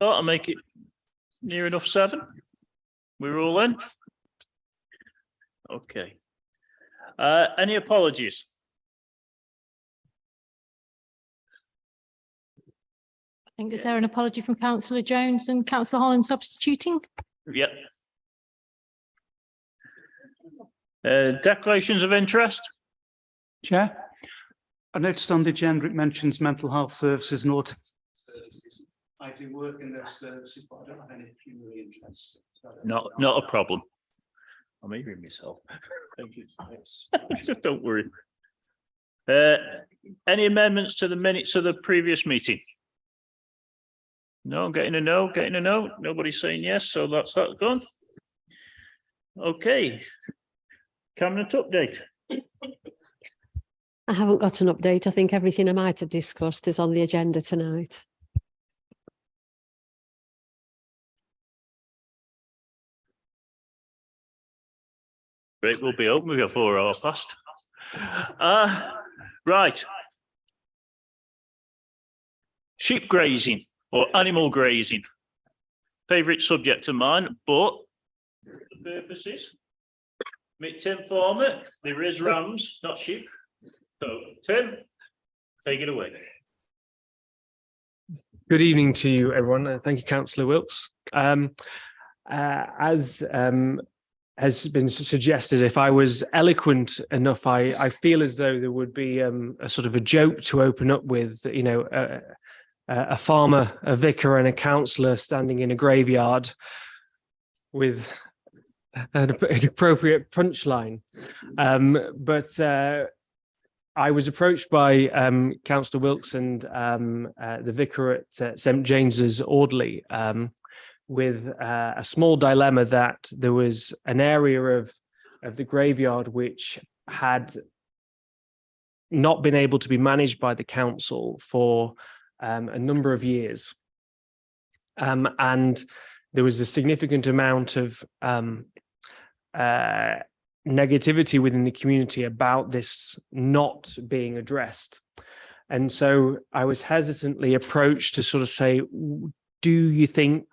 I'll make it near enough 7. We're all in. Okay. Any apologies? I think is there an apology from Councillor Jones and Councillor Holland substituting? Yep. Declarations of interest. Chair, I noticed on the agenda it mentions mental health services and autism services. I do work in those services, but I don't have any pecuniary interest. So Not a problem. I'm hearing myself. Thank you. Don't worry. Any amendments to the minutes of the previous meeting? No, getting a no, getting a no. Nobody's saying yes, so that's that gone. Okay. Cabinet update. I haven't got an update. I think everything I might have discussed is on the agenda tonight. Great, we'll be open. We've got 4 hours past. Right. Sheep grazing or animal grazing. Favourite subject of mine, but for the purposes. Tim Farmer, there is rams, not sheep. So, Tim, take it away. Good evening to you, everyone. Thank you, Councillor Wilkes. As has been suggested, if I was eloquent enough, I feel as though there would be a sort of a joke to open up with, you know, a farmer, a vicar and a councillor standing in a graveyard with an appropriate punchline. But I was approached by Councillor Wilkes and the vicar at St James's Audley with a small dilemma that there was an area of the graveyard which had not been able to be managed by the council for a number of years. And there was a significant amount of negativity within the community about this not being addressed. And so I was hesitantly approached to sort of say, do you think,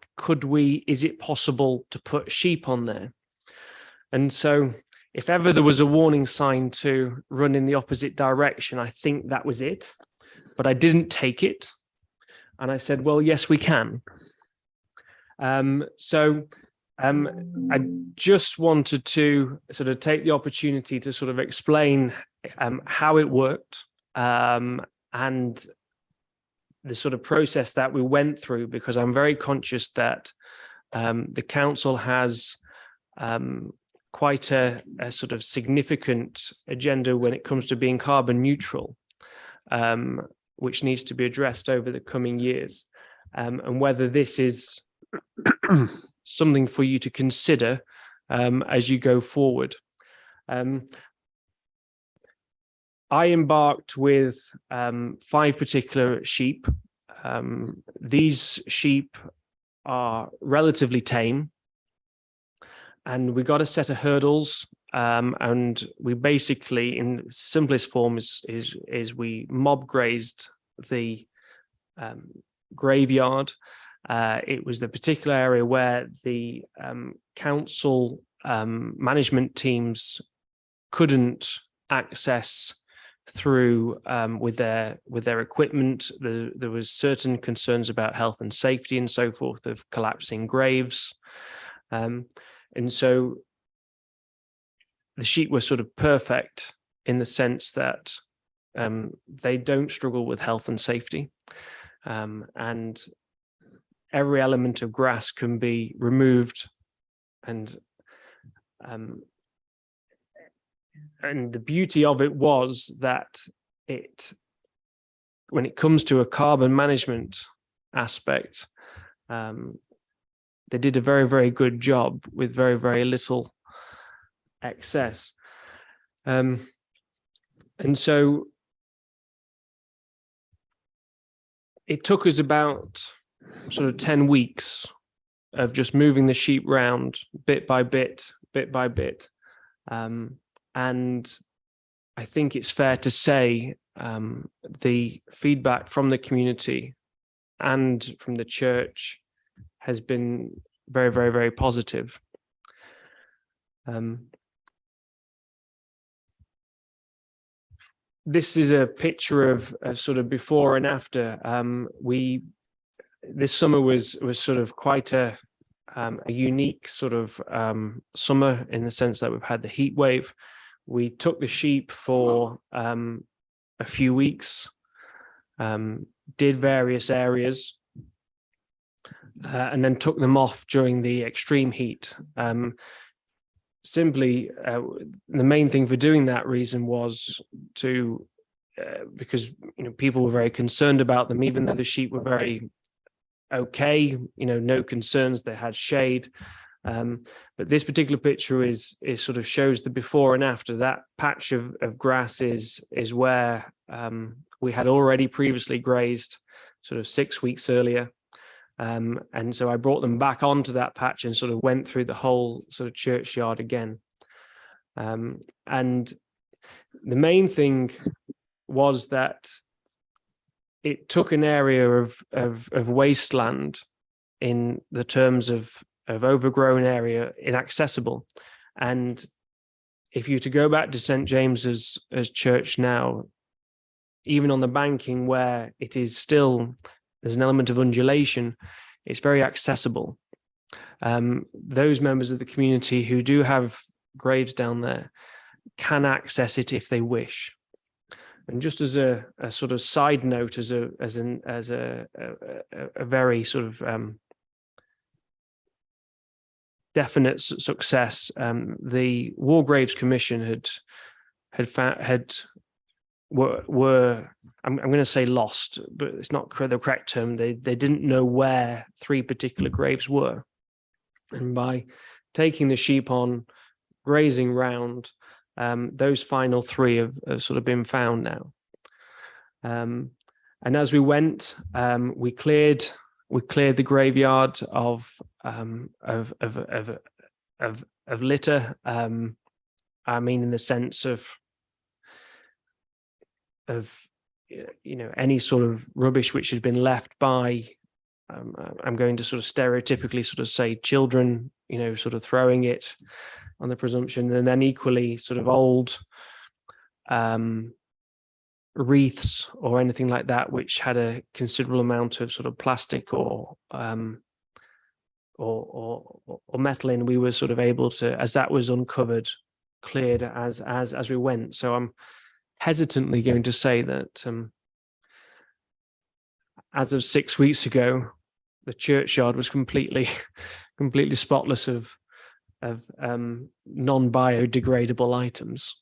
is it possible to put sheep on there? And so if ever there was a warning sign to run in the opposite direction, I think that was it. But I didn't take it. And I said, well, yes, we can. I just wanted to sort of take the opportunity to sort of explain how it worked and the sort of process that we went through, because I'm very conscious that the council has quite a sort of significant agenda when it comes to being carbon neutral, which needs to be addressed over the coming years, and whether this is something for you to consider as you go forward. I embarked with 5 particular sheep. These sheep are relatively tame, and we got a set of hurdles, and we basically, in the simplest form, is we mob grazed the graveyard. It was the particular area where the council management teams couldn't access through with their equipment. There was certain concerns about health and safety and so forth of collapsing graves, and so the sheep were sort of perfect in the sense that they don't struggle with health and safety, and every element of grass can be removed, and the beauty of it was that when it comes to a carbon management aspect, they did a very, very good job with very, very little excess. And so it took us about sort of 10 weeks of just moving the sheep round bit by bit, bit by bit. And I think it's fair to say the feedback from the community and from the church has been very, very, very positive. This is a picture of sort of before and after. This summer was sort of quite a unique sort of summer in the sense that we've had the heat wave. We took the sheep for a few weeks, did various areas, and then took them off during the extreme heat. Simply, the main thing for doing that reason was to, because people were very concerned about them, even though the sheep were very okay, no concerns. They had shade, but this particular picture is sort of shows the before and after. That patch of grass is where we had already previously grazed, sort of 6 weeks earlier. And so I brought them back onto that patch and sort of went through the whole sort of churchyard again. And the main thing was that it took an area of wasteland in the terms of overgrown area, inaccessible. And if you to go back to St. James's as church now, even on the banking where it is still, there's an element of undulation, it's very accessible. Those members of the community who do have graves down there can access it if they wish. And just as a sort of side note, as a very sort of definite success, the War Graves Commission were I'm going to say lost, but it's not the correct term. They didn't know where 3 particular graves were, and by taking the sheep on, grazing round, those final 3 have sort of been found now. And as we went, we cleared the graveyard of litter. I mean, in the sense of any sort of rubbish which had been left by, I'm going to sort of stereotypically sort of say children, sort of throwing it on the presumption, and then equally sort of old wreaths or anything like that which had a considerable amount of sort of plastic or metal in. We were sort of able to, as that was uncovered, cleared as we went. So I'm hesitantly going to say that as of 6 weeks ago, the churchyard was completely spotless of non-biodegradable items.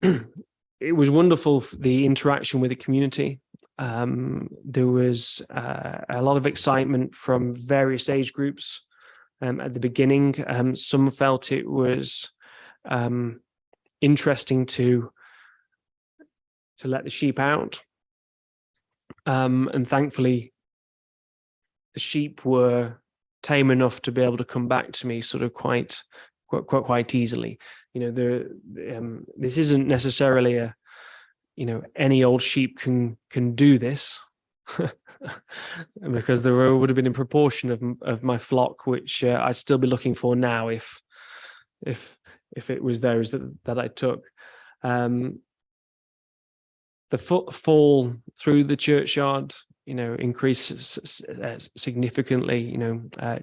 It was wonderful, the interaction with the community. There was a lot of excitement from various age groups at the beginning. Some felt it was interesting to let the sheep out, and thankfully the sheep were tame enough to be able to come back to me sort of quite easily. This isn't necessarily any old sheep can do this, because there would have been a proportion of my flock which I'd still be looking for now if it was those that I took. The footfall through the churchyard, increased significantly.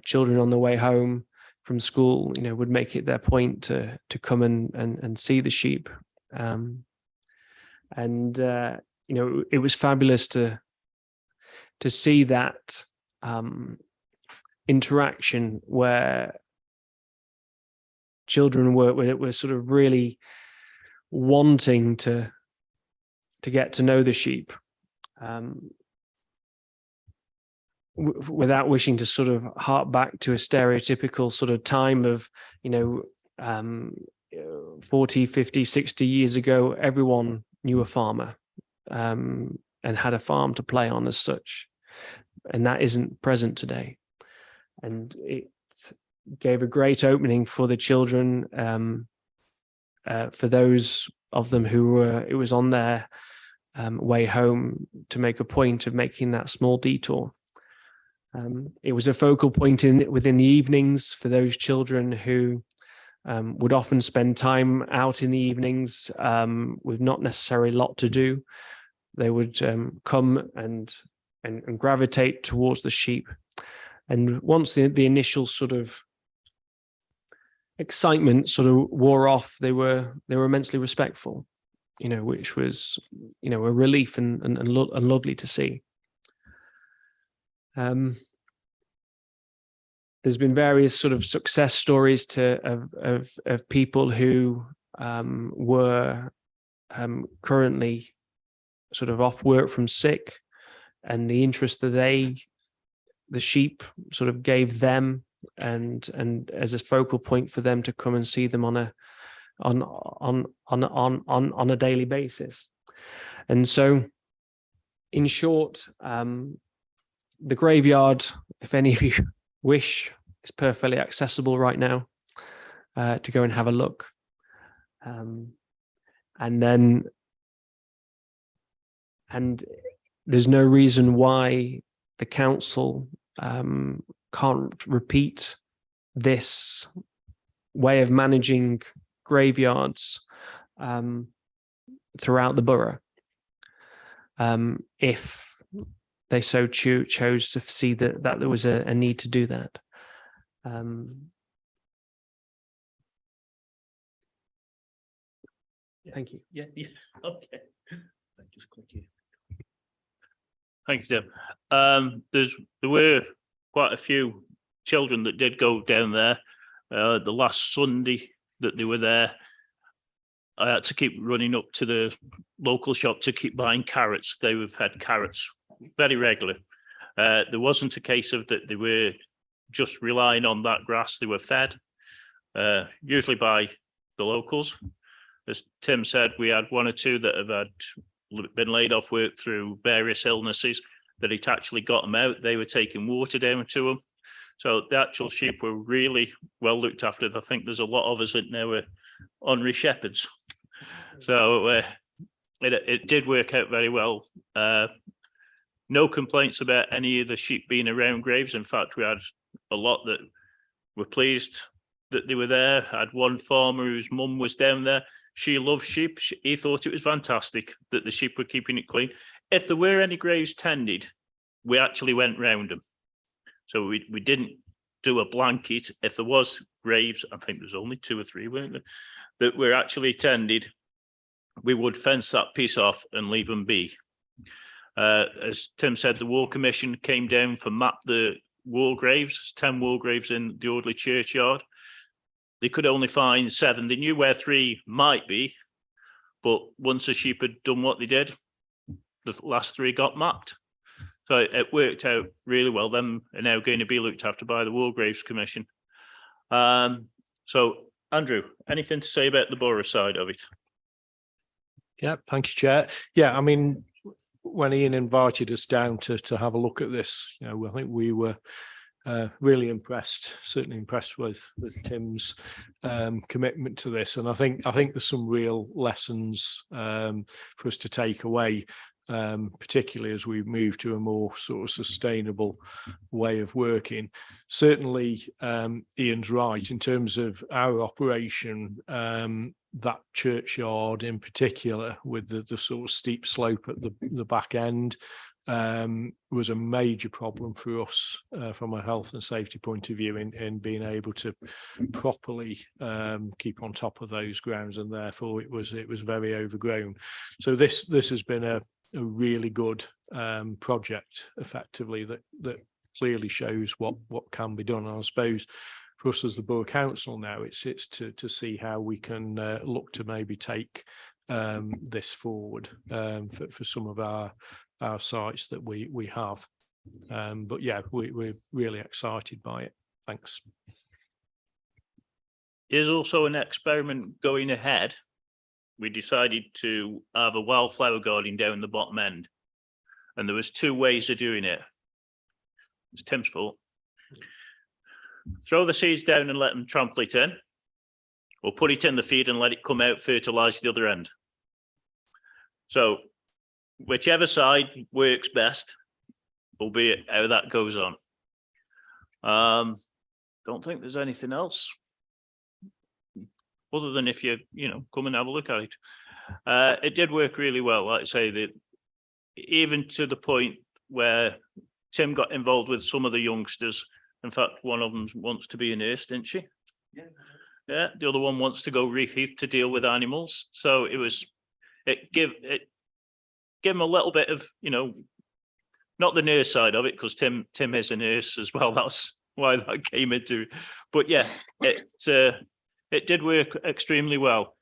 Children on the way home from school, would make it their point to come and see the sheep. It was fabulous to see that interaction where children were sort of really wanting to get to know the sheep, without wishing to sort of hark back to a stereotypical sort of time of 40, 50, 60 years ago. Everyone knew a farmer and had a farm to play on as such, and that isn't present today. And it gave a great opening for the children, for those of them who it was on their way home, to make a point of making that small detour. It was a focal point within the evenings for those children who would often spend time out in the evenings with not necessarily a lot to do. They would come and gravitate towards the sheep. And once the initial sort of excitement sort of wore off, they were immensely respectful, which was, a relief and lovely to see. There's been various sort of success stories of people who were currently sort of off work from sick, and the interest that the sheep sort of gave them, and as a focal point for them to come and see them on a daily basis. And so, in short, the graveyard, if any of you wish, is perfectly accessible right now to go and have a look. And there's no reason why the council can't repeat this way of managing graveyards throughout the borough, if they so chose to see that there was a need to do that. Thank you. Yeah. Okay. Just click here. Thank you, Tim. There were quite a few children that did go down there. The last Sunday that they were there, I had to keep running up to the local shop to keep buying carrots. They have had carrots very regularly. There wasn't a case of that they were just relying on that grass. They were fed, usually by the locals. As Tim said, we had one or two that have been laid off work through various illnesses, that it actually got them out. They were taking water down to them. So the actual sheep were really well looked after. I think there's a lot of us that now are honorary shepherds. So it did work out very well. No complaints about any of the sheep being around graves. In fact, we had a lot that were pleased that they were there. I had one farmer whose mum was down there. She loves sheep. He thought it was fantastic that the sheep were keeping it clean. If there were any graves tended, we actually went round them. So we didn't do a blanket. If there was graves, I think there's only 2 or 3, weren't there, that were actually tended, we would fence that piece off and leave them be. As Tim said, the War Commission came down for map the war graves. There's 10 war graves in the Audley churchyard. They could only find 7. They knew where 3 might be, but once the sheep had done what they did, the last 3 got mapped. So it worked out really well. Them are now going to be looked after by the War Graves Commission. So, Andrew, anything to say about the borough side of it? Yeah, thank you, Chair. Yeah, I mean, when Ian invited us down to have a look at this, I think we were really impressed, certainly impressed with Tim's commitment to this. And I think there's some real lessons for us to take away, particularly as we move to a more sort of sustainable way of working. Certainly, Ian's right in terms of our operation. That churchyard in particular, with the sort of steep slope at the back end, was a major problem for us from a health and safety point of view in being able to properly keep on top of those grounds, and therefore it was very overgrown. So this has been a really good project, effectively, that clearly shows what can be done. And I suppose for us as the Borough Council now, it's to see how we can look to maybe take this forward for some of our sites that we have. But yeah, we're really excited by it. Thanks. There's also an experiment going ahead. We decided to have a wildflower garden down the bottom end, and there was 2 ways of doing it. It's Tim's fault. Throw the seeds down and let them trample it in, or put it in the feed and let it come out, fertilise the other end. So whichever side works best, albeit how that goes on. Don't think there's anything else. Other than if you come and have a look at it. It did work really well. Like I say, that even to the point where Tim got involved with some of the youngsters. In fact, one of them wants to be a nurse, didn't she? Yeah. The other one wants to go reef to deal with animals. So it gave him a little bit of, not the nurse side of it, because Tim is a nurse as well. That's why that came into it. But yeah, it did work extremely well.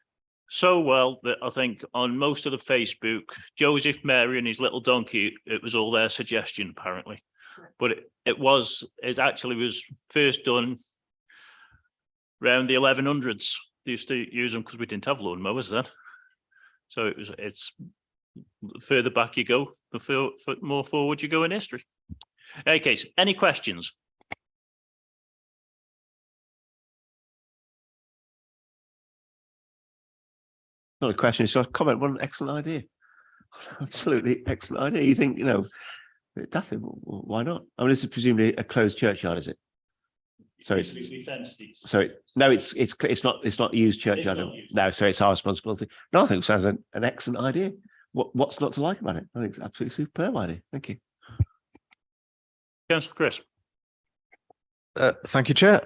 So well that I think on most of the Facebook, Joseph, Mary and his little donkey, it was all their suggestion apparently. But it actually was first done around the 1100s. They used to use them because we didn't have lawn mowers then. So it's further back you go, the more forward you go in history. Okay, so any questions? Not a question, it's a comment. What an excellent idea. Absolutely excellent idea. You think, Daffy, why not? I mean, this is presumably a closed churchyard, is it? So it's not used churchyard. No, so it's our responsibility. No, I think it sounds an excellent idea. What's not to like about it? I think it's an absolutely superb idea. Thank you. Councillor Chris. Thank you, Chair.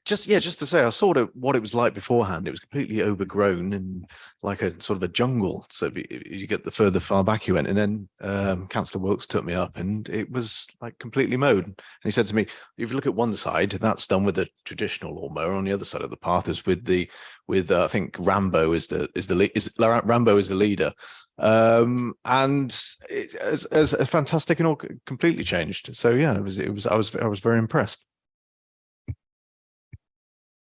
Just to say, I saw what it was like beforehand. It was completely overgrown and like a sort of a jungle. So you get the far back you went, and then Councillor Wilkes took me up, and it was like completely mowed. And he said to me, "If you look at one side, that's done with the traditional lawnmower. On the other side of the path is with I think Rambo is Rambo is the leader." And it as fantastic and all completely changed. So yeah, I was very impressed.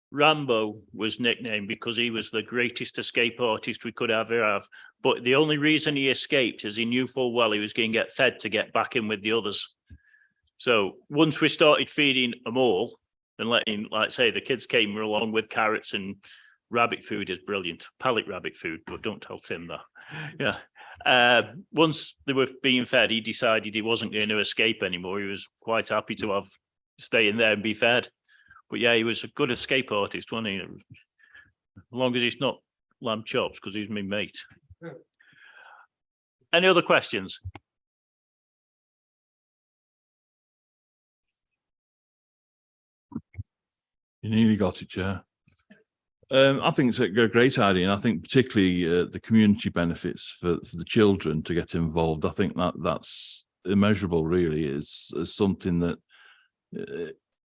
Rambo was nicknamed because he was the greatest escape artist we could ever have. But the only reason he escaped is he knew full well he was going to get fed to get back in with the others. So once we started feeding them all and letting, like say, the kids came along with carrots and rabbit food is brilliant. Pellet rabbit food, but don't tell Tim that. Yeah. Once they were being fed, he decided he wasn't going to escape anymore. He was quite happy to stay in there and be fed. But yeah, he was a good escape artist, wasn't he? As long as he's not lamb chops, because he's my mate. Any other questions? You nearly got it, Chair. I think it's a great idea, and I think particularly the community benefits for the children to get involved. I think that's immeasurable, really. It's something that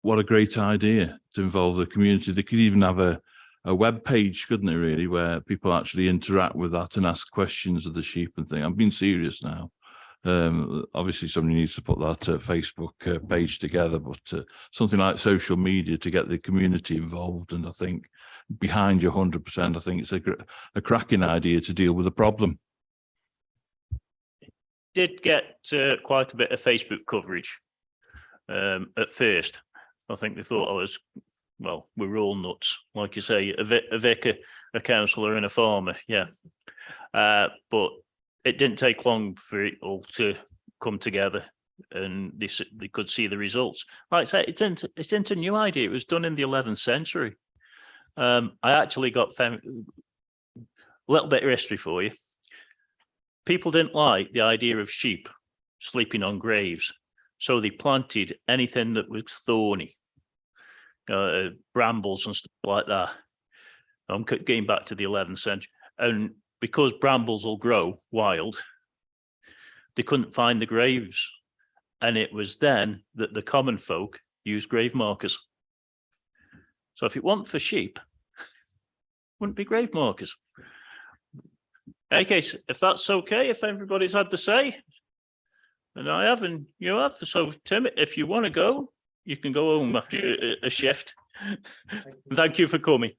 what a great idea to involve the community. They could even have a web page, couldn't they, really, where people actually interact with that and ask questions of the sheep and things. I'm being serious now. Obviously, somebody needs to put that Facebook page together, but something like social media to get the community involved. And I think behind you 100%, I think it's a cracking idea to deal with the problem. Did get quite a bit of Facebook coverage at first. I think they thought we were all nuts. Like you say, a vicar, a councillor and a farmer, yeah. But it didn't take long for it all to come together and they could see the results. Like I say, it's into a new idea. It was done in the 11th century. I actually got a little bit of history for you. People didn't like the idea of sheep sleeping on graves. So they planted anything that was thorny, brambles and stuff like that. I'm getting back to the 11th century. And because brambles will grow wild, they couldn't find the graves. And it was then that the common folk used grave markers. So if it weren't for sheep, wouldn't be grave markers. Okay, so if that's okay, if everybody's had the say, and I have, and you have. So, Tim, if you want to go, you can go home after a shift. Thank you for coming.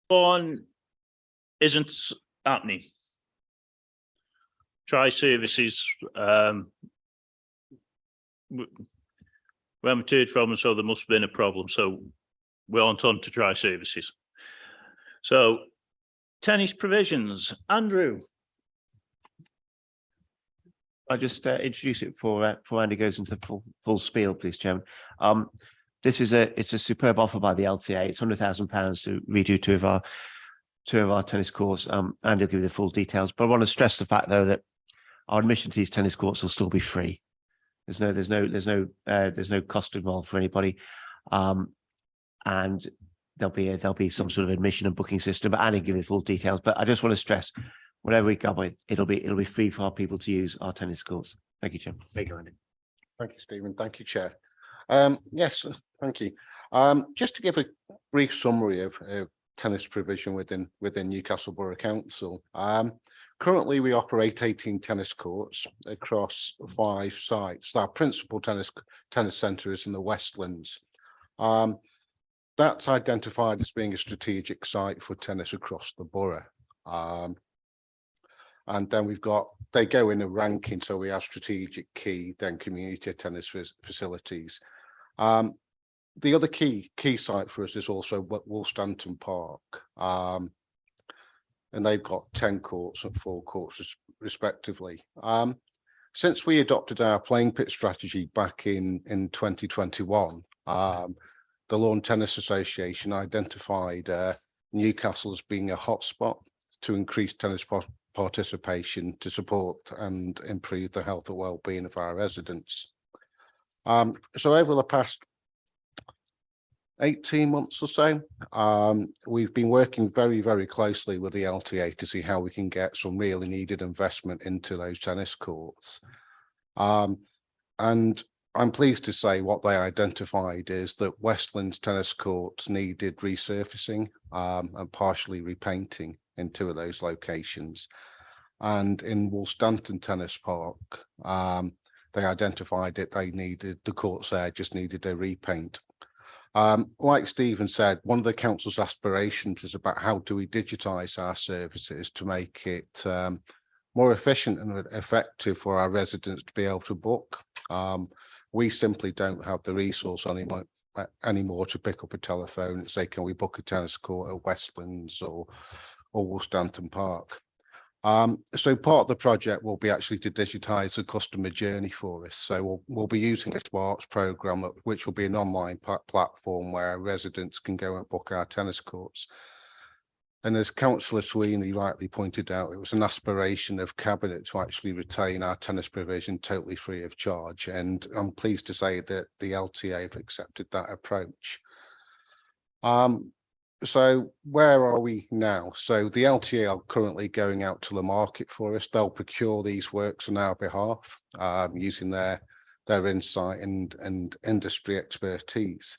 One isn't happening. Try services. We haven't heard from them, so there must have been a problem. So we aren't on to try services. So Tennis provisions, Andrew. I just introduce it before Andy goes into full spiel, please, Chairman. It's a superb offer by the LTA. It's £100,000 to redo two of our tennis courts. Andy will give you the full details, but I want to stress the fact though that our admission to these tennis courts will still be free. There's no cost involved for anybody, and there'll be some sort of admission and booking system. But Andy will give you the full details. But I just want to stress, whatever we come with, it'll be free for our people to use our tennis courts. Thank you, Chairman. Thank you, Andy. Thank you, Stephen. Thank you, Chair. Yes, thank you. Just to give a brief summary of tennis provision within Newcastle Borough Council. Currently, we operate 18 tennis courts across 5 sites. Our principal tennis centre is in the Westlands. That's identified as being a strategic site for tennis across the borough. And then they go in a ranking. So we have strategic, key, then community tennis facilities. The other key site for us is also Woolstanton Park. And they've got 10 courts and 4 courts respectively. Since we adopted our playing pit strategy back in 2021, the Lawn Tennis Association identified Newcastle as being a hotspot to increase tennis participation to support and improve the health and well-being of our residents. So over the past 18 months or so, we've been working very, very closely with the LTA to see how we can get some really needed investment into those tennis courts. And I'm pleased to say what they identified is that Westlands tennis courts needed resurfacing and partially repainting in 2 of those locations. And in Woolstanton Tennis Park, they identified that the courts there just needed a repaint. Like Stephen said, one of the council's aspirations is about how do we digitise our services to make it more efficient and effective for our residents to be able to book. We simply don't have the resource anymore to pick up a telephone and say, can we book a tennis court at Westlands or Woolstanton Park? So part of the project will be actually to digitise the customer journey for us. So we'll be using a Sparks programme, which will be an online platform where residents can go and book our tennis courts. And as Councillor Sweeney rightly pointed out, it was an aspiration of Cabinet to actually retain our tennis provision totally free of charge. And I'm pleased to say that the LTA have accepted that approach. So where are we now? So the LTA are currently going out to the market for us. They'll procure these works on our behalf using their insight and industry expertise.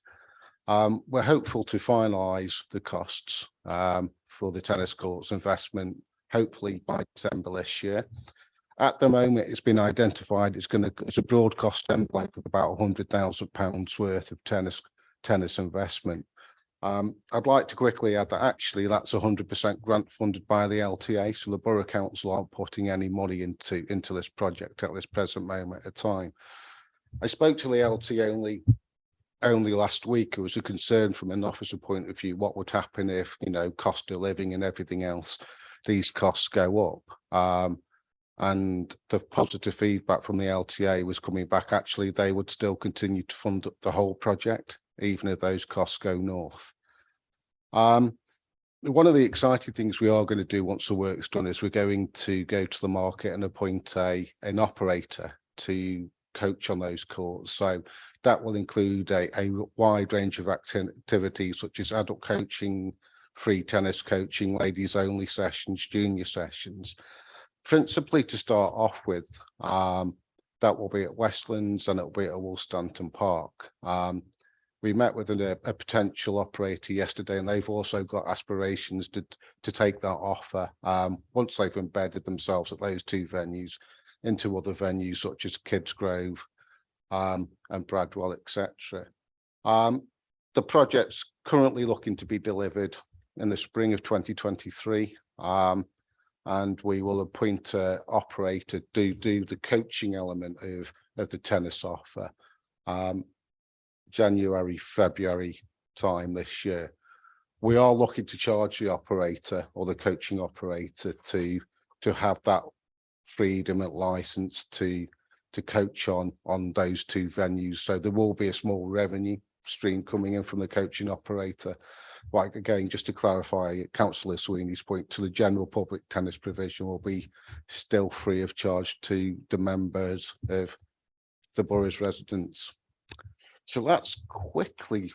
We're hopeful to finalise the costs for the tennis courts investment, hopefully by December this year. At the moment, it's been identified it's a broad cost envelope of about £100,000 worth of tennis investment. I'd like to quickly add that actually that's 100% grant funded by the LTA, so the Borough Council aren't putting any money into this project at this present moment of time. I spoke to the LTA only last week. It was a concern from an officer point of view, what would happen if, cost of living and everything else, these costs go up. And the positive feedback from the LTA was coming back, actually, they would still continue to fund the whole project, even if those costs go north. One of the exciting things we are going to do once the work's done is we're going to go to the market and appoint an operator to coach on those courts. So that will include a wide range of activities such as adult coaching, free tennis coaching, ladies only sessions, junior sessions. Principally to start off with, that will be at Westlands and it will be at Woolstanton Park. We met with a potential operator yesterday, and they've also got aspirations to take that offer once they've embedded themselves at those 2 venues into other venues such as Kids Grove and Bradwell, etc. The project's currently looking to be delivered in the spring of 2023. And we will appoint an operator to do the coaching element of the tennis offer January, February time this year. We are looking to charge the operator or the coaching operator to have that freedom and license to coach on those two venues. So there will be a small revenue stream coming in from the coaching operator. Like again, just to clarify Councillor Sweeney's point, to the general public, tennis provision will be still free of charge to the members of the borough's residents. So that's quickly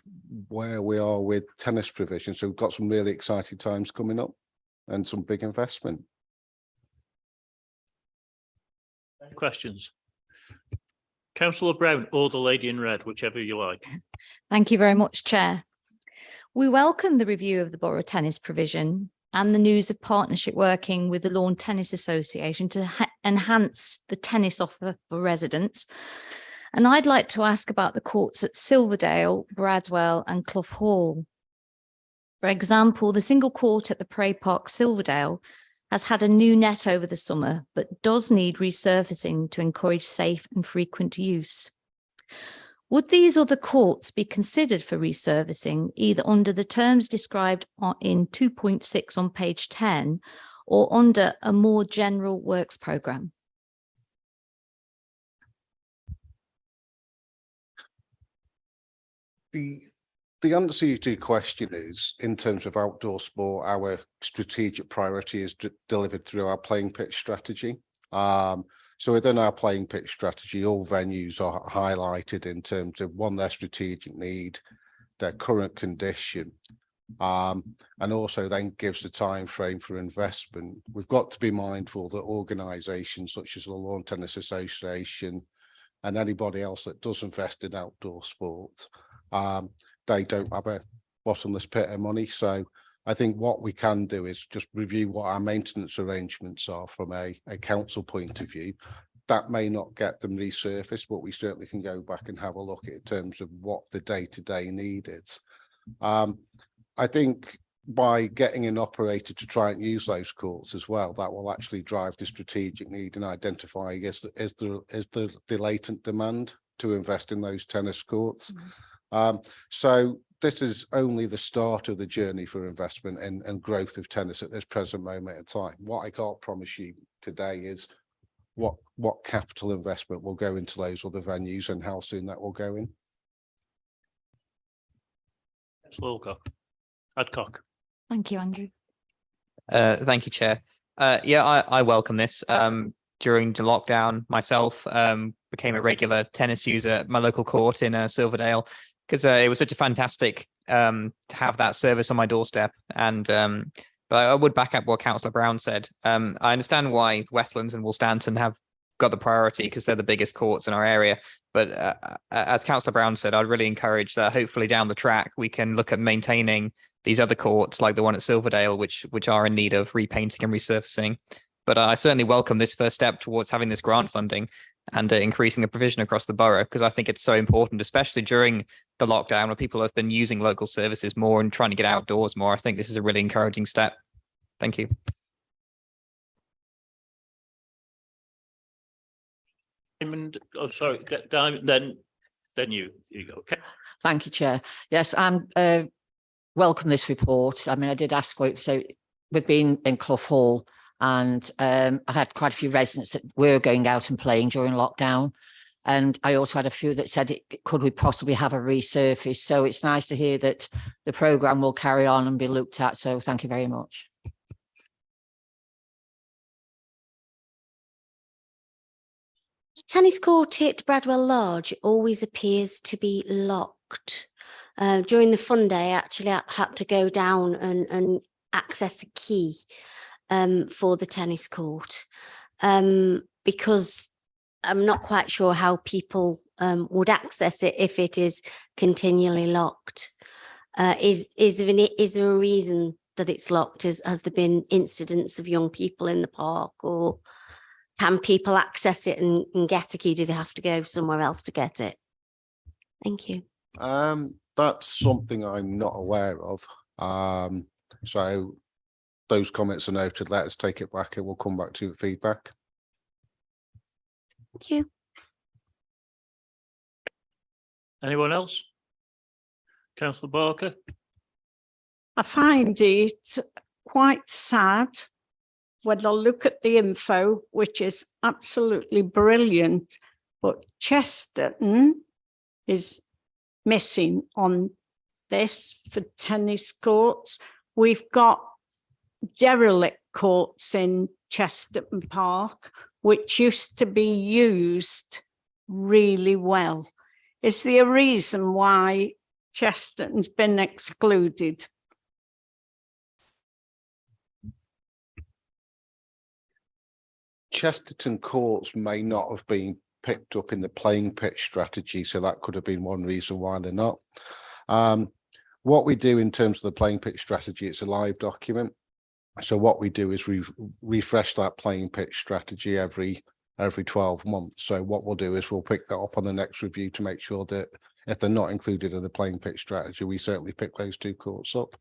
where we are with tennis provision. So we've got some really exciting times coming up and some big investment. Questions? Councillor Brown or the lady in red, whichever you like. Thank you very much, Chair. We welcome the review of the Borough tennis provision and the news of partnership working with the Lawn Tennis Association to enhance the tennis offer for residents. And I'd like to ask about the courts at Silverdale, Bradwell and Clough Hall. For example, the single court at the Parade Park Silverdale has had a new net over the summer, but does need resurfacing to encourage safe and frequent use. Would these other courts be considered for resurfacing either under the terms described in 2.6 on page 10 or under a more general works programme? The answer to your question is, in terms of outdoor sport, our strategic priority is delivered through our playing pitch strategy. So within our playing pitch strategy, all venues are highlighted in terms of one, their strategic need, their current condition, and also then gives the time frame for investment. We've got to be mindful that organisations such as the Lawn Tennis Association and anybody else that does invest in outdoor sport, they don't have a bottomless pit of money. So I think what we can do is just review what our maintenance arrangements are from a council point of view. That may not get them resurfaced, but we certainly can go back and have a look at in terms of what the day-to-day need is. I think by getting an operator to try and use those courts as well, that will actually drive the strategic need and identify is the latent demand to invest in those tennis courts. So this is only the start of the journey for investment and growth of tennis at this present moment in time. What I can't promise you today is what capital investment will go into those other venues and how soon that will go in. Adcock. Thank you, Andrew. Thank you, Chair. Yeah, I welcome this. During the lockdown, myself became a regular tennis user at my local court in Silverdale, because it was such a fantastic to have that service on my doorstep. And but I would back up what Councillor Brown said. I understand why Westlands and Woolstanton have got the priority because they're the biggest courts in our area. But as Councillor Brown said, I'd really encourage that hopefully down the track we can look at maintaining these other courts like the one at Silverdale, which are in need of repainting and resurfacing. But I certainly welcome this first step towards having this grant funding and increasing the provision across the borough, because I think it's so important, especially during the lockdown where people have been using local services more and trying to get outdoors more. I think this is a really encouraging step. Thank you. Oh, sorry, then you go. Okay. Thank you, Chair. Yes, I'm welcome this report. I mean, I did ask for it. So we've been in Clough Hall, and I had quite a few residents that were going out and playing during lockdown. And I also had a few that said, could we possibly have a resurface? So it's nice to hear that the programme will carry on and be looked at. So thank you very much. Tennis court at Bradwell Lodge always appears to be locked. During the fun day, actually, I had to go down and access a key for the tennis court because I'm not quite sure how people would access it if it is continually locked. Is there a reason that it's locked? Has there been incidents of young people in the park, or can people access it and get a key? Do they have to go somewhere else to get it? Thank you. That's something I'm not aware of. So those comments are noted. Let us take it back and we'll come back to feedback. Thank you. Anyone else? Councillor Barker. I find it quite sad when I look at the info, which is absolutely brilliant, but Chesterton is missing on this for tennis courts. We've got derelict courts in Chesterton Park, which used to be used really well. Is there a reason why Chesterton's been excluded? Chesterton courts may not have been picked up in the playing pitch strategy, so that could have been one reason why they're not. What we do in terms of the playing pitch strategy, it's a live document. So what we do is refresh that playing pitch strategy every 12 months. So what we'll do is we'll pick that up on the next review to make sure that if they're not included in the playing pitch strategy, we certainly pick those two courts up.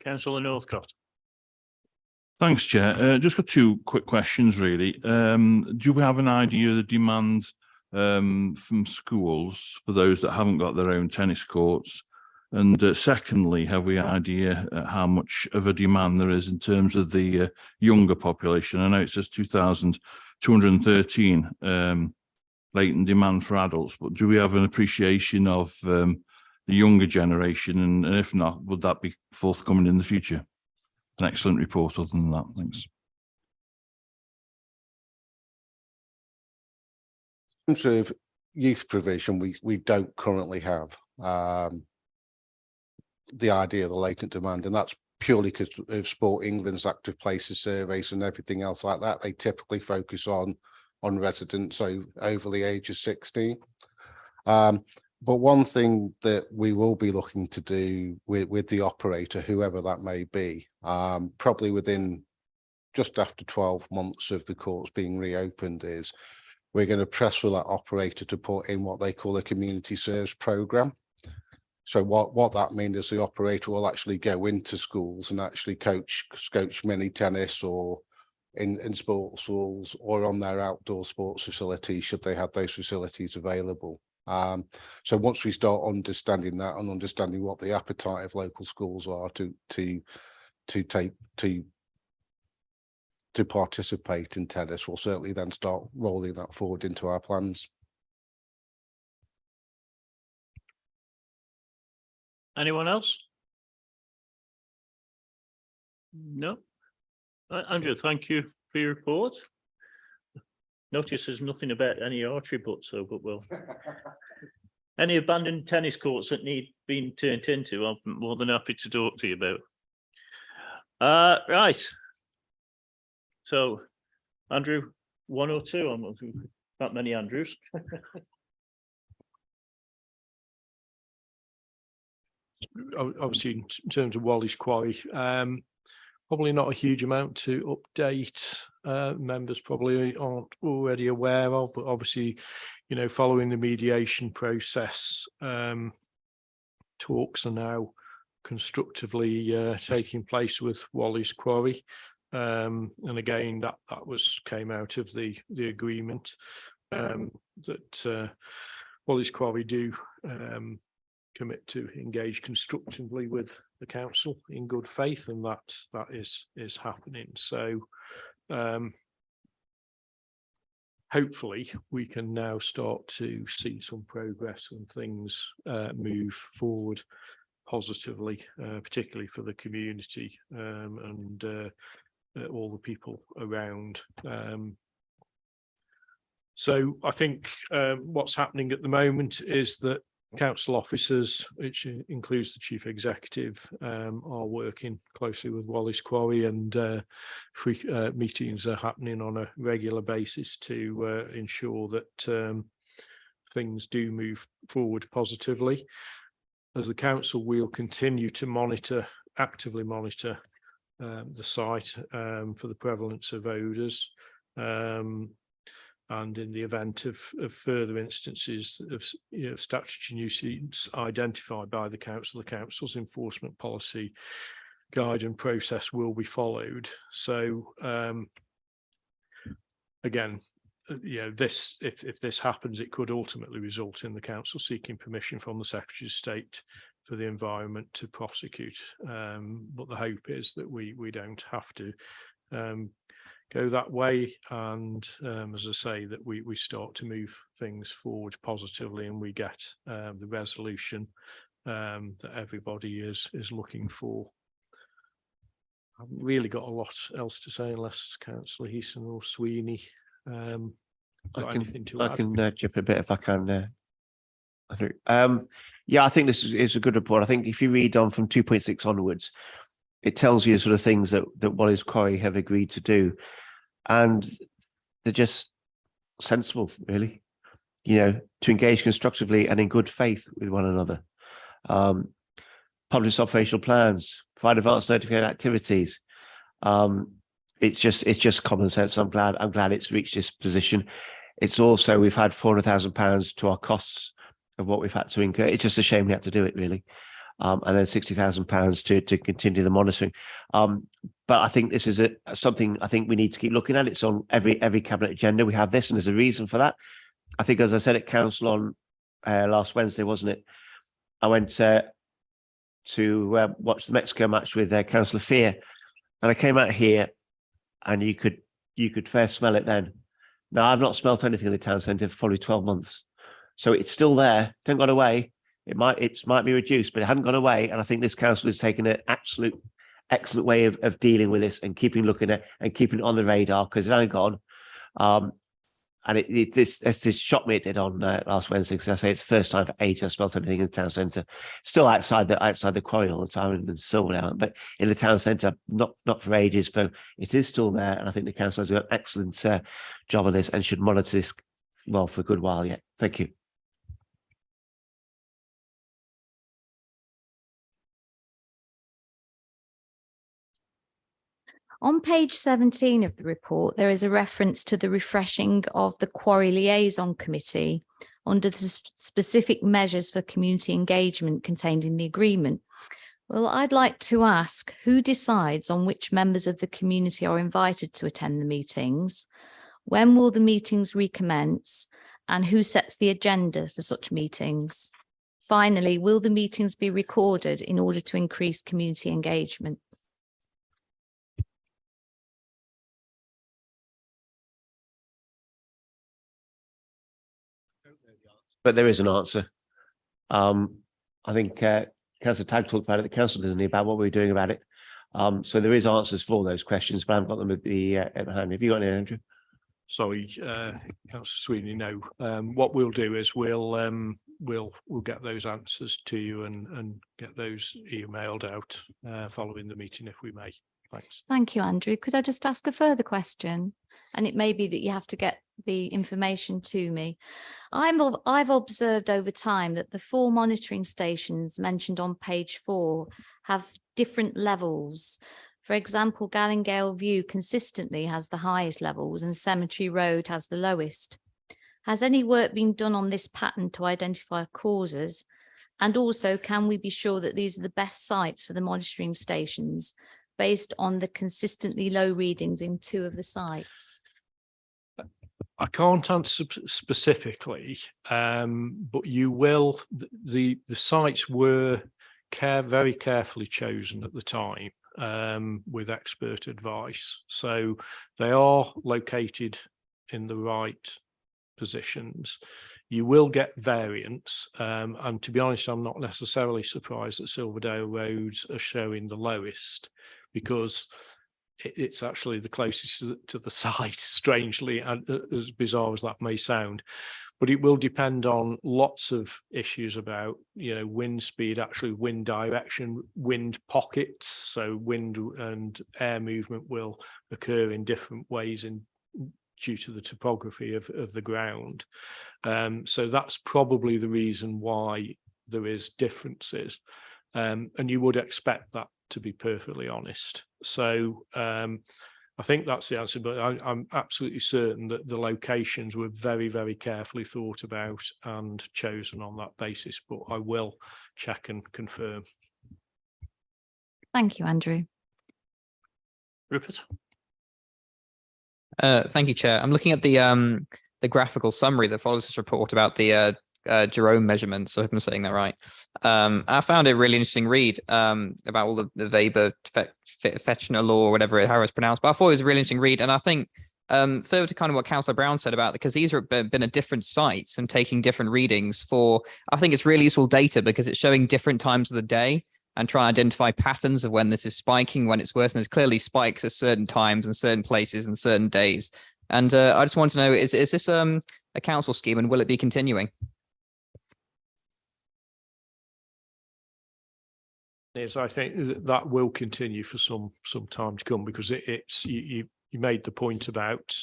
Councillor Northcott. Thanks, Chair. Just got two quick questions, really. Do we have an idea of the demand from schools for those that haven't got their own tennis courts? And secondly, have we an idea how much of a demand there is in terms of the younger population? I know it says 2,213 latent demand for adults, but do we have an appreciation of the younger generation? And if not, would that be forthcoming in the future? An excellent report other than that. Thanks. In terms of youth provision, we don't currently have the idea of the latent demand, and that's purely because of Sport England's active places surveys and everything else like that. They typically focus on residents over the age of 16. But one thing that we will be looking to do with the operator, whoever that may be, probably within just after 12 months of the courts being reopened, is we're going to press for that operator to put in what they call a community serves program. So what that means is the operator will actually go into schools and actually coach mini tennis or in sports halls or on their outdoor sports facilities, should they have those facilities available. So once we start understanding that and understanding what the appetite of local schools are to participate in tennis, we'll certainly then start rolling that forward into our plans. Anyone else? No. Andrew, thank you for your report. Notice there's nothing about any archery but well. Any abandoned tennis courts that need being turned into, I'm more than happy to talk to you about. Right. So, Andrew, 1 or 2? I'm not many Andrews. Obviously, in terms of Wally's Quarry, probably not a huge amount to update. Members probably aren't already aware of, but obviously, you know, following the mediation process, talks are now constructively taking place with Wally's Quarry. And again, that came out of the agreement that Wally's Quarry do commit to engage constructively with the council in good faith, and that is happening. So hopefully we can now start to see some progress and things move forward positively, particularly for the community and all the people around. So I think what's happening at the moment is that council officers, which includes the chief executive, are working closely with Wally's Quarry, and meetings are happening on a regular basis to ensure that things do move forward positively. As the council, we'll continue to actively monitor the site for the prevalence of odours. And in the event of further instances of statutory nuisance identified by the council's enforcement policy guide and process will be followed. So again, this if this happens, it could ultimately result in the council seeking permission from the Secretary of State the environment to prosecute. But the hope is that we don't have to go that way, and as I say, that we start to move things forward positively, and we get the resolution that everybody is looking for. I haven't really got a lot else to say unless Councillor Heason or Sweeney got anything to add. I can chip a bit if I can. I think, yeah, I think this is a good report. I think if you read on from 2.6 onwards, it tells you sort of things that Wallis Quarry have agreed to do, and they're just sensible, really. You know, to engage constructively and in good faith with one another. Publish operational plans, provide advance notification activities. It's just common sense. I'm glad it's reached this position. It's also, we've had £400,000 to our costs of what we've had to incur. It's just a shame we had to do it, really. And then £60,000 to continue the monitoring. But I think this is something I think we need to keep looking at. It's on every cabinet agenda. We have this, and there's a reason for that. I think, as I said at council on last Wednesday, wasn't it? I went to watch the Mexico match with Councillor Fear, and I came out here, and you could fair smell it then. Now, I've not smelt anything in the town centre for probably 12 months, so it's still there. Don't go away. It might be reduced, but it hadn't gone away. And I think this council has taken an absolute excellent way of dealing with this and looking at and keeping it on the radar, because it ain't gone. And this shocked me. It did on last Wednesday, because I say it's the first time for ages I smelt anything in the town centre. Still outside the quarry all the time in Silverdale, but in the town centre, not for ages. But it is still there, and I think the council has done an excellent job on this and should monitor this well for a good while yet. Thank you. On page 17 of the report, there is a reference to the refreshing of the Quarry Liaison Committee under the specific measures for community engagement contained in the agreement. Well, I'd like to ask, who decides on which members of the community are invited to attend the meetings? When will the meetings recommence? And who sets the agenda for such meetings? Finally, will the meetings be recorded in order to increase community engagement? But there is an answer. I think Councillor Tagg talked about it. The council doesn't know about what we're doing about it. So there is answers for all those questions, but I haven't got them at hand. Have you got any, Andrew? Sorry, Councillor Sweeney. No. What we'll do is we'll get those answers to you and get those emailed out following the meeting, if we may. Thanks. Thank you, Andrew. Could I just ask a further question? And it may be that you have to get the information to me. I've observed over time that the 4 monitoring stations mentioned on page 4 have different levels. For example, Gallingale View consistently has the highest levels and Cemetery Road has the lowest. Has any work been done on this pattern to identify causes? And also, can we be sure that these are the best sites for the monitoring stations based on the consistently low readings in 2 of the sites? I can't answer specifically, but you will. The sites were very carefully chosen at the time with expert advice. So they are located in the right positions. You will get variance. And to be honest, I'm not necessarily surprised that Silverdale roads are showing the lowest, because it's actually the closest to the site, strangely, and as bizarre as that may sound. But it will depend on lots of issues about, wind speed, actually wind direction, wind pockets. So wind and air movement will occur in different ways due to the topography of the ground. So that's probably the reason why there is differences. And you would expect that, to be perfectly honest. So I think that's the answer, but I'm absolutely certain that the locations were very, very carefully thought about and chosen on that basis, but I will check and confirm. Thank you, Andrew. Rupert? Thank you, Chair. I'm looking at the graphical summary that follows this report about the Jerome measurements. I hope I'm saying that right. I found it a really interesting read about all the Weber Fetchner law or whatever how it's pronounced. But I thought it was a really interesting read, and I think further to kind of what Councillor Brown said about, because these are been at different sites and taking different readings for, I think it's really useful data because it's showing different times of the day and try to identify patterns of when this is spiking, when it's worse. And there's clearly spikes at certain times and certain places and certain days. And I just want to know, is this a council scheme and will it be continuing? Is I think that will continue for some time to come, because it's you made the point about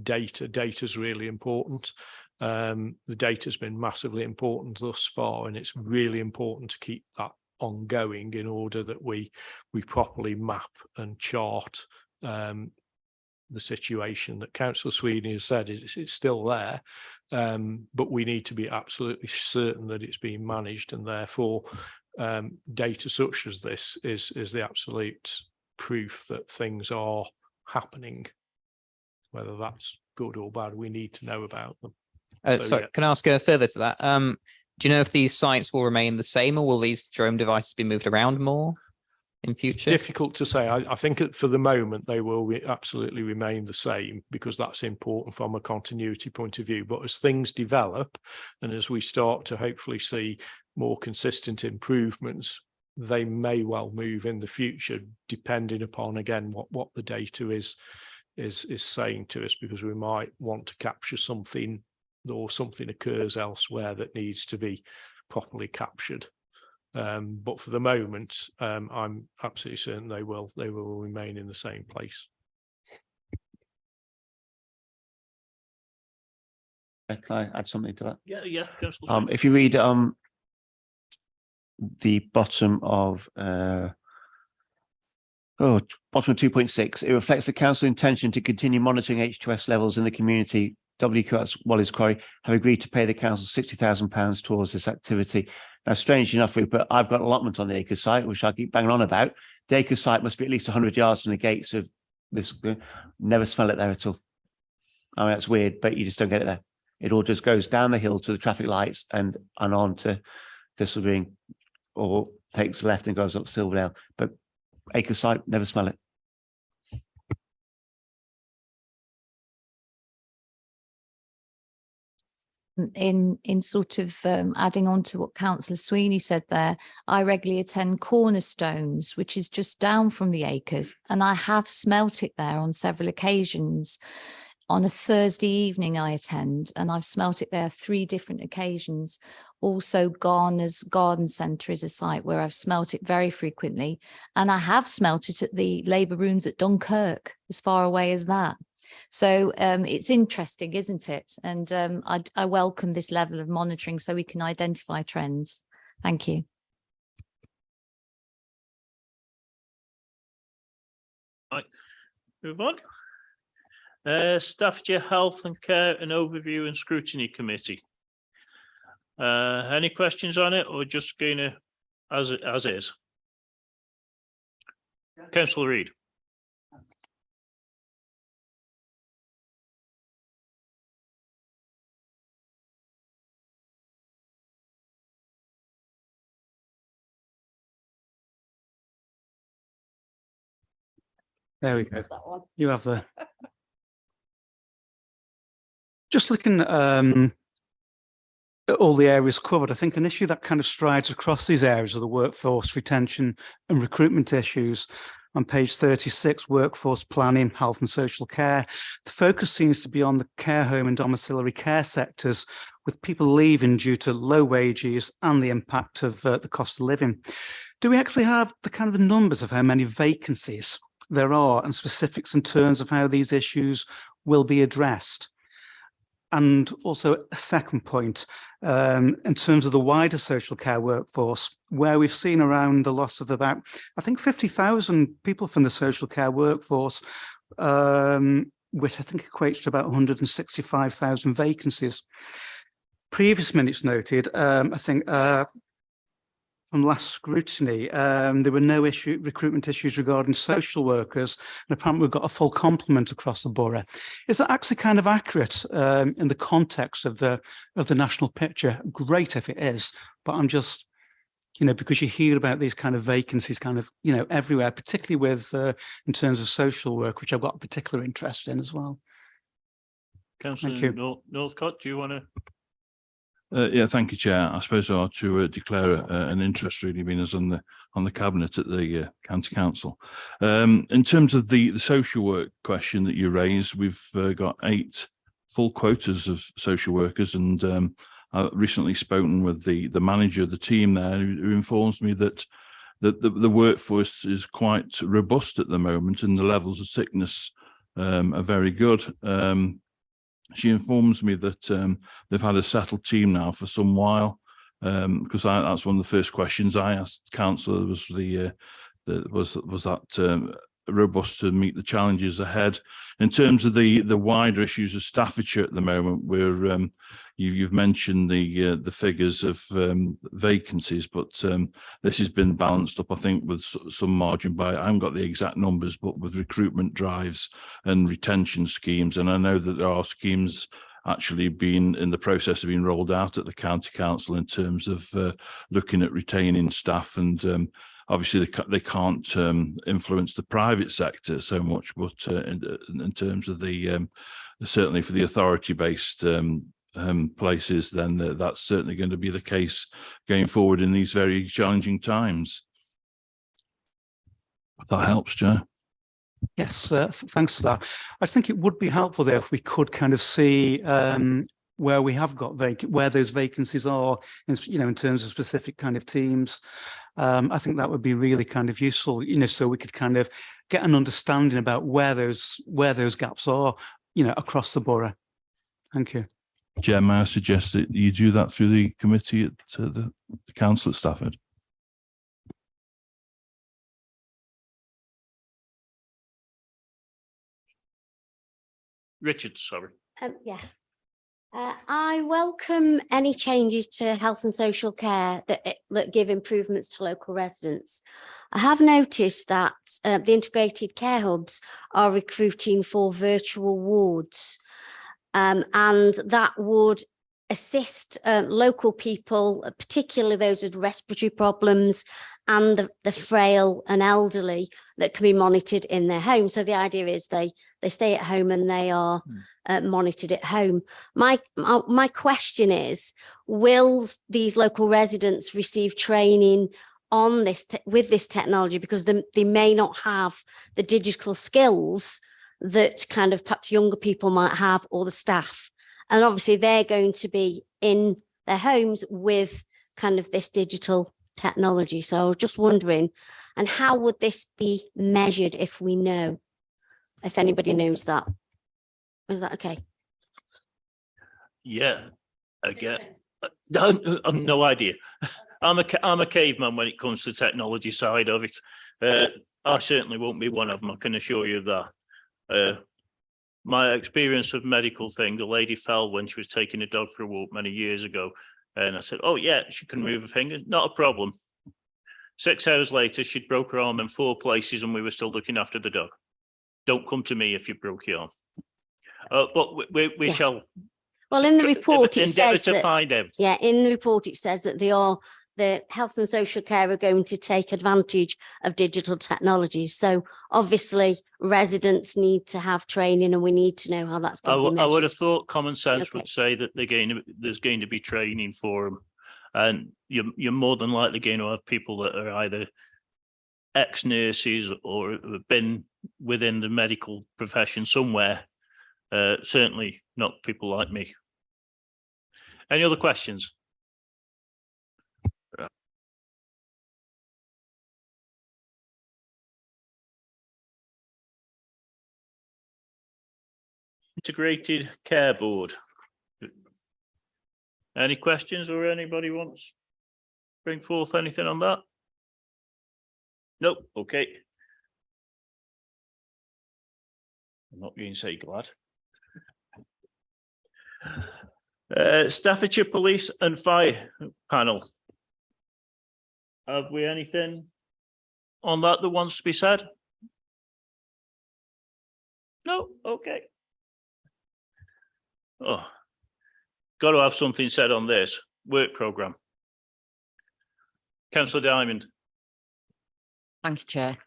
data. Data is really important. The data has been massively important thus far, and it's really important to keep that ongoing in order that we properly map and chart the situation. That Councillor Sweeney has said it's still there, but we need to be absolutely certain that it's being managed, and therefore data such as this is the absolute proof that things are happening. Whether that's good or bad, we need to know about them. Sorry, can I ask further to that? Do you know if these sites will remain the same, or will these drone devices be moved around more in future? It's difficult to say. I think for the moment they will absolutely remain the same, because that's important from a continuity point of view. But as things develop and as we start to hopefully see more consistent improvements, they may well move in the future, depending upon, again, what the data is saying to us, because we might want to capture something, or something occurs elsewhere that needs to be properly captured. But for the moment, I'm absolutely certain they will remain in the same place. Can I add something to that? Yeah. If you read the bottom of bottom of 2.6, it reflects the council intention to continue monitoring H2S levels in the community. WQS Wallis Quarry have agreed to pay the council £60,000 towards this activity. Now, strange enough, Rupert, I've got an allotment on the acre site, which I keep banging on about. The acre site must be at least 100 yards from the gates of this. Never smell it there at all. I mean, that's weird, but you just don't get it there. It all just goes down the hill to the traffic lights and on to Thistle Green, or takes left and goes up Silverdale. But acre site, never smell it. In sort of adding on to what Councillor Sweeney said there, I regularly attend Cornerstones, which is just down from the acres, and I have smelt it there on several occasions. On a Thursday evening I attend, and I've smelt it there 3 different occasions. Also, Garner's Garden Centre is a site where I've smelt it very frequently, and I have smelt it at the Labour Rooms at Dunkirk, as far away as that. So it's interesting, isn't it? And I welcome this level of monitoring so we can identify trends. Thank you. Right, move on. Staffordshire Health and Care and Overview and Scrutiny Committee. Any questions on it, or just going to as is? Councillor Reid. There we go. You have the. Just looking at all the areas covered, I think an issue that kind of strides across these areas are the workforce retention and recruitment issues. On page 36, workforce planning, health and social care. The focus seems to be on the care home and domiciliary care sectors, with people leaving due to low wages and the impact of the cost of living. Do we actually have the kind of the numbers of how many vacancies there are and specifics in terms of how these issues will be addressed? And also a second point, in terms of the wider social care workforce, where we've seen around the loss of about, I think, 50,000 people from the social care workforce, which I think equates to about 165,000 vacancies. Previous minutes noted, I think from last scrutiny, there were no recruitment issues regarding social workers, and apparently we've got a full complement across the borough. Is that actually kind of accurate in the context of the national picture? Great if it is, but I'm just, you know, because you hear about these kind of vacancies kind of, you know, everywhere, particularly with in terms of social work, which I've got a particular interest in as well. Councillor Northcott, do you want to? Yeah, thank you, Chair. I suppose I ought to declare an interest really being as on the cabinet at the county council. In terms of the social work question that you raised, we've got 8 full quotas of social workers, and I've recently spoken with the manager of the team there, who informs me that the workforce is quite robust at the moment, and the levels of sickness are very good. She informs me that they've had a settled team now for some while, because that's one of the first questions I asked councillor was was that robust to meet the challenges ahead. In terms of the wider issues of Staffordshire at the moment, where you've mentioned the figures of vacancies, but this has been balanced up, I think, with some margin by, I haven't got the exact numbers, but with recruitment drives and retention schemes. And I know that there are schemes actually being in the process of being rolled out at the county council in terms of looking at retaining staff, and obviously they can't influence the private sector so much, but in terms of the certainly for the authority-based places, then that's certainly going to be the case going forward in these very challenging times. If that helps, Chair. Yes, thanks for that. I think it would be helpful there if we could kind of see where we have got where those vacancies are, you know, in terms of specific kind of teams. I think that would be really kind of useful, you know, so we could kind of get an understanding about where those gaps are, you know, across the borough. Thank you. Chair, may I suggest that you do that through the committee at the council at Stafford? Richard, sorry. Yeah. I welcome any changes to health and social care that give improvements to local residents. I have noticed that the integrated care hubs are recruiting for virtual wards, and that would assist local people, particularly those with respiratory problems and the frail and elderly, that can be monitored in their home. So the idea is they stay at home and they are monitored at home. My question is, will these local residents receive training on this with this technology, because they may not have the digital skills that kind of perhaps younger people might have, or the staff? And obviously they're going to be in their homes with kind of this digital technology. So I was just wondering, and how would this be measured, if we know, if anybody knows that? Is that okay? Yeah, again, no idea. I'm a caveman when it comes to the technology side of it. I certainly won't be one of them, I can assure you that. My experience of medical thing, a lady fell when she was taking a dog for a walk many years ago. And I said, oh yeah, she can move her fingers, not a problem. 6 hours later, she'd broke her arm in 4 places and we were still looking after the dog. Don't come to me if you broke your arm. But we shall. Well, in the report, it says to find out. Yeah, in the report, it says that the health and social care are going to take advantage of digital technologies. So obviously residents need to have training, and we need to know how that's going to be measured. I would have thought common sense would say that there's going to be training for them, and you're more than likely going to have people that are either ex-nurses or have been within the medical profession somewhere. Certainly not people like me. Any other questions? Integrated Care Board. Any questions, or anybody wants to bring forth anything on that? Nope. Okay. I'm not going to say glad. Staffordshire Police and Fire Panel. Have we anything on that wants to be said? No, okay. Oh, got to have something said on this work programme. Councillor Diamond. Thank you, Chair.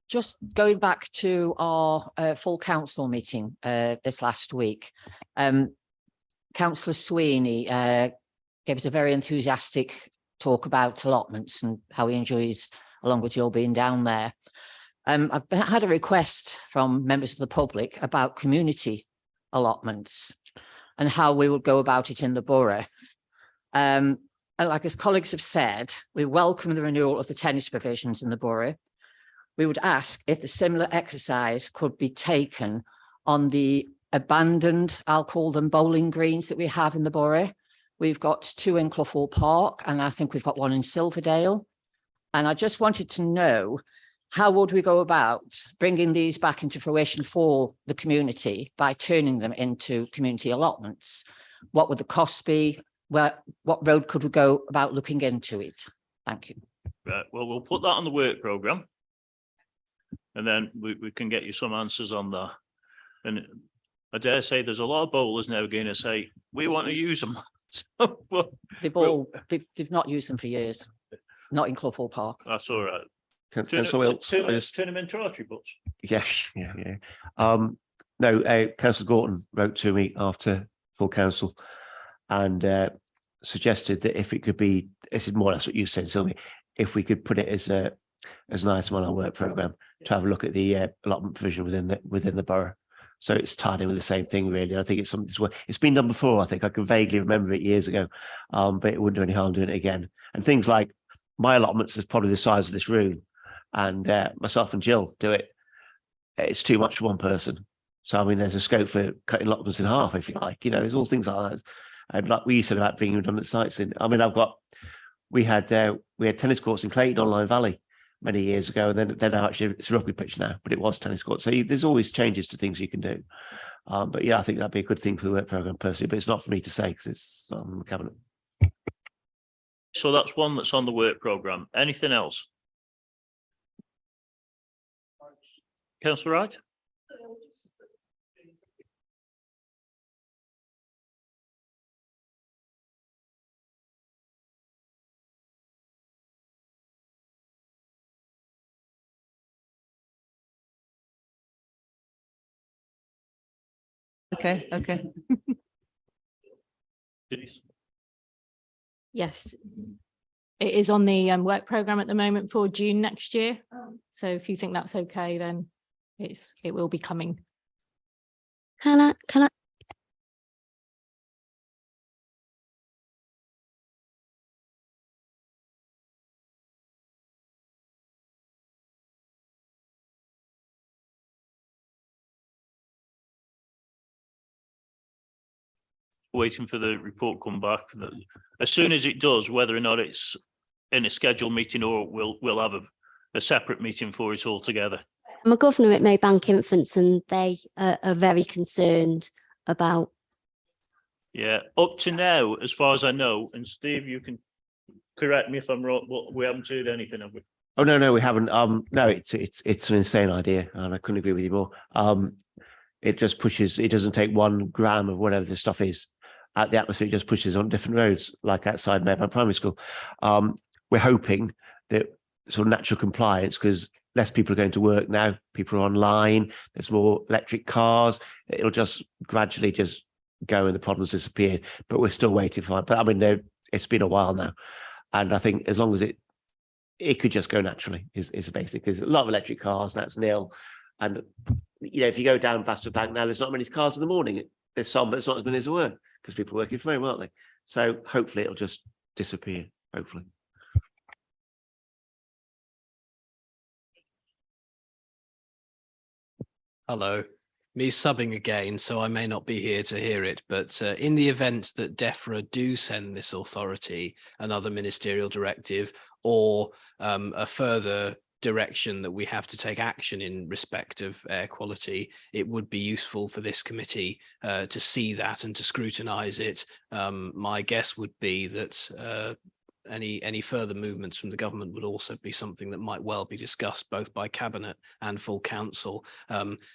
Just going back to our full council meeting this last week, Councillor Sweeney gave us a very enthusiastic talk about allotments and how he enjoys, along with you all being down there. I've had a request from members of the public about community allotments and how we would go about it in the borough. And like as colleagues have said, we welcome the renewal of the tennis provisions in the borough. We would ask if the similar exercise could be taken on the abandoned, I'll call them bowling greens that we have in the borough. We've got 2 in Clough Hall Park, and I think we've got 1 in Silverdale. And I just wanted to know, how would we go about bringing these back into fruition for the community by turning them into community allotments? What would the costs be? What road could we go about looking into it? Thank you. Right, well, we'll put that on the work programme. And then we can get you some answers on that. And I dare say there's a lot of bowlers now going to say, we want to use them. So, but, They've not used them for years, not in Clough Hall Park. That's all right. Councillor Wilkes, I just- Turn them into archery butts. Yes, yeah. No, Councillor Gorton wrote to me after full council and suggested that if it could be, this is more or less what you said, Sylvia, if we could put it as an item on our work programme to have a look at the allotment provision within the borough. So it's tied in with the same thing, really. I think it's something it's been done before. I think I can vaguely remember it years ago, but it wouldn't do any harm doing it again. And things like my allotments is probably the size of this room, and myself and Jill do it. It's too much for one person. So I mean, there's a scope for cutting allotments in half, if you like. You know, there's all things like that. And like we said about bringing redundant sites in. I mean, we had tennis courts in Clayton on Lyme Valley many years ago, and then now actually it's a rugby pitch now, but it was tennis court. So there's always changes to things you can do. But yeah, I think that'd be a good thing for the work programme personally, but it's not for me to say because it's on the cabinet. So that's one that's on the work programme. Anything else? Councillor Wright? Okay. Yes. It is on the work programme at the moment for June next year. So if you think that's okay, then it will be coming. Can I Waiting for the report come back. As soon as it does, whether or not it's in a scheduled meeting or we'll have a separate meeting for it all together. I'm a governor at Maybank Infants, and they are very concerned about. Yeah, up to now, as far as I know, and Steve, you can correct me if I'm wrong, but we haven't heard anything, have we? Oh no, we haven't. No, it's an insane idea, and I couldn't agree with you more. It just pushes. It doesn't take 1 gram of whatever the stuff is at the atmosphere. It just pushes on different roads, like outside Maybank Primary School. We're hoping that sort of natural compliance, because less people are going to work now. People are online. There's more electric cars. It'll just gradually just go, and the problems disappear. But we're still waiting for it. But I mean, it's been a while now, and I think as long as it could just go naturally is the basic. Because a lot of electric cars, that's nil. And you know, if you go down Bastard Bank now, there's not many cars in the morning. There's some, but it's not as many as there were because people are working from home, aren't they? So hopefully it'll just disappear. Hopefully. Hello, me subbing again, so I may not be here to hear it, but in the event that DEFRA do send this authority another ministerial directive or a further direction that we have to take action in respect of air quality, it would be useful for this committee to see that and to scrutinise it. My guess would be that any further movements from the government would also be something that might well be discussed both by cabinet and full council.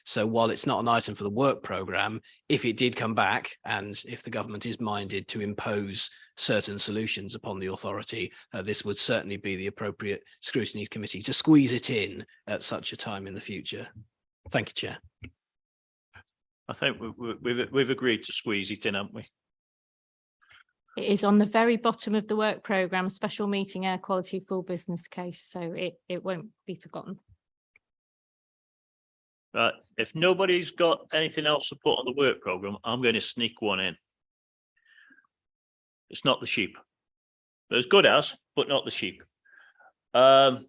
So while it's not an item for the work programme, if it did come back and if the government is minded to impose certain solutions upon the authority, this would certainly be the appropriate scrutiny committee to squeeze it in at such a time in the future. Thank you, Chair. I think we've agreed to squeeze it in, haven't we? It is on the very bottom of the work programme, special meeting air quality full business case, so it won't be forgotten. Right, if nobody's got anything else to put on the work programme, I'm going to sneak one in. It's not the sheep. As good as, but not the sheep. I've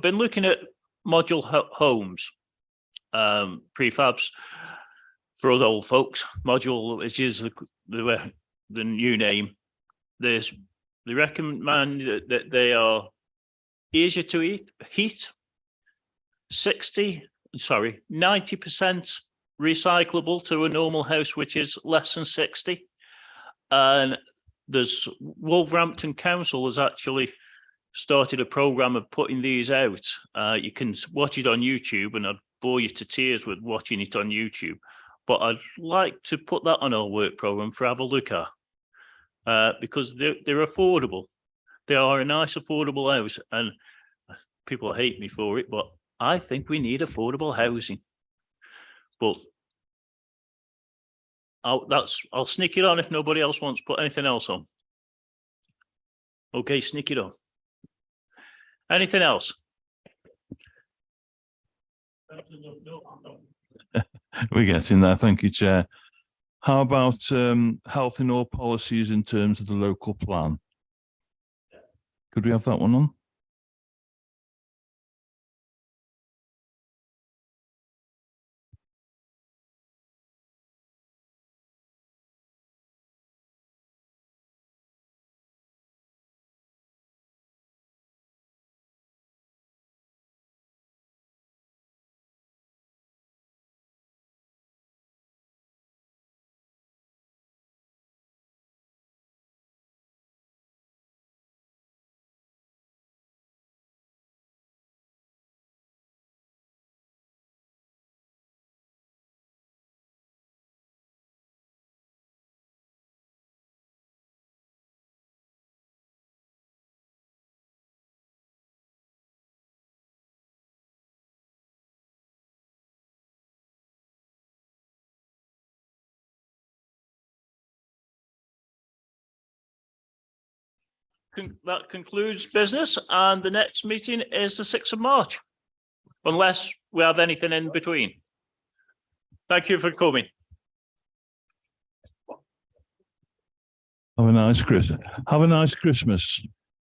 been looking at module homes, prefabs for us old folks. Module, which is the new name. They recommend that they are easier to heat, 90% recyclable to a normal house, which is less than 60. And there's Wolverhampton Council has actually started a program of putting these out. You can watch it on YouTube, and I'd bore you to tears with watching it on YouTube. But I'd like to put that on our work program for have a look at, because they're affordable. They are a nice affordable house, and people hate me for it, but I think we need affordable housing. But I'll sneak it on if nobody else wants to put anything else on. Okay, sneak it on. Anything else? We're getting there. Thank you, Chair. How about health in all policies in terms of the local plan? Could we have that one on? That concludes business, and the next meeting is the 6th of March, unless we have anything in between. Thank you for coming. Have a nice Christmas. Have a nice Christmas.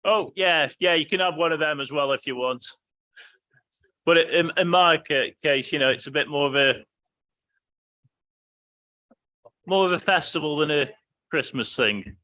Oh, yeah, you can have one of them as well if you want. But in my case, you know, it's a bit more of a festival than a Christmas thing.